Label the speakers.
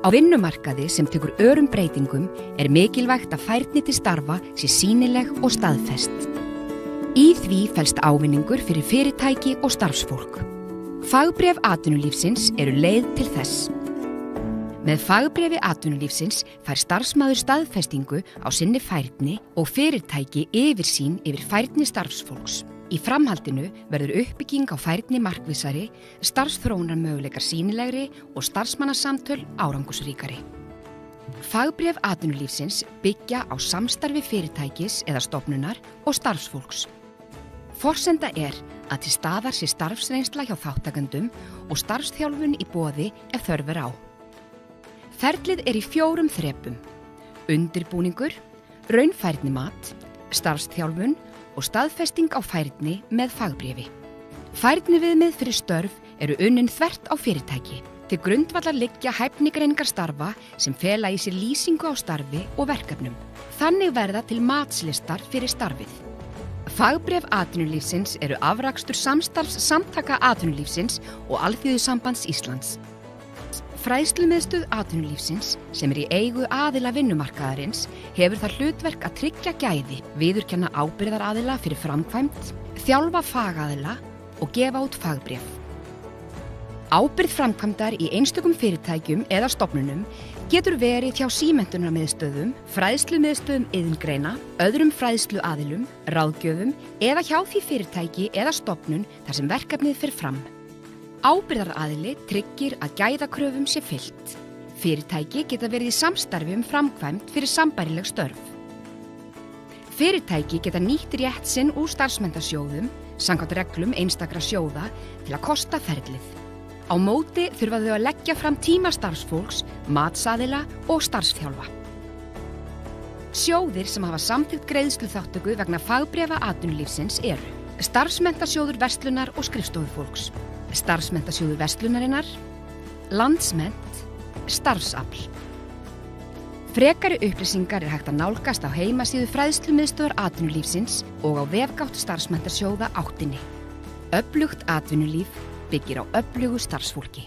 Speaker 1: Á vinnumarkaði sem tekur örum breytingum mikilvægt að færni til starfa sé sýnileg og staðfest. Í því felst ávinningur fyrir fyrirtæki og starfsfólk. Fagbréf atvinnulífsins eru leið til þess. Með fagbréfi atvinnulífsins fær starfsmaður staðfestingu á sinni færni og fyrirtæki yfirsýn yfir færni starfsfólks. Í framhaldinu verður uppbygging á færni markvissari, starfsþróunarmöguleikar sýnilegri og starfsmannasamtöl árangusríkari. Fagbréf atvinnulífsins byggja á samstarfi fyrirtækis eða stofnunar og starfsfólks. Forsenda að til staðar sé starfsreynsla hjá þáttakendum og starfsþjálfun í boði ef þörf á. Ferlið í 4 þrepum: undirbúningur, raunfærnimat, starfsþjálfun og staðfesting á færni með fagbréfi. Færniviðmið fyrir störf eru unnin þvert á fyrirtæki. Til grundvallar liggja hæfnigreiningar starfa sem fela í sér lýsingu á starfi og verkefnum. Þannig verða til matslistar fyrir starfið. Fagbréf atvinnulífsins eru afrakstur samstarfs Samtaka atvinnulífsins og Alþýðusambands Íslands. Fræðslumiðstöð atvinnulífsins, sem í eigu aðila vinnumarkaðarins, hefur það hlutverk að tryggja gæði, viðurkenna ábyrgðaraðila fyrir framkvæmd, þjálfa fagaðila og gefa út fagbréf. Ábyrgð framkvæmdar í einstökum fyrirtækjum eða stofnunum getur verið hjá símenntunarmiðstöðum, fræðslumiðstöðum iðngreina, öðrum fræðsluaðilum, ráðgjöfum eða hjá því fyrirtæki eða stofnun þar sem verkefnið fer fram. Ábyrgðaraðili tryggir að gæðakröfum sé fylgt. Fyrirtæki geta verið í samstarfi framkvæmd fyrir sambærileg störf. Fyrirtæki geta nýtt rétt sinn úr starfsmenntasjóðum, samkvæmt reglum einstakra sjóða, til að kosta ferlið. Á móti þurfa þau að leggja fram tíma starfsfólks, matsaðila og starfsþjálfa. Sjóðir sem hafa samþykkt greiðsluþátttöku vegna fagbréfa atvinnulífsins eru Starfsmenntasjóður verslunar og skrifstofufólks, Starfsmenntasjóður verslunarinnar, Landsmennt, Starfsafl. Frekari upplýsingar hægt að nálgast á heimasíðu fræðslumiðstöðvar atvinnulífsins og á vefgátt starfsmenntasjóða 8. Öflugt atvinnulíf byggir á öflugu starfsfólki.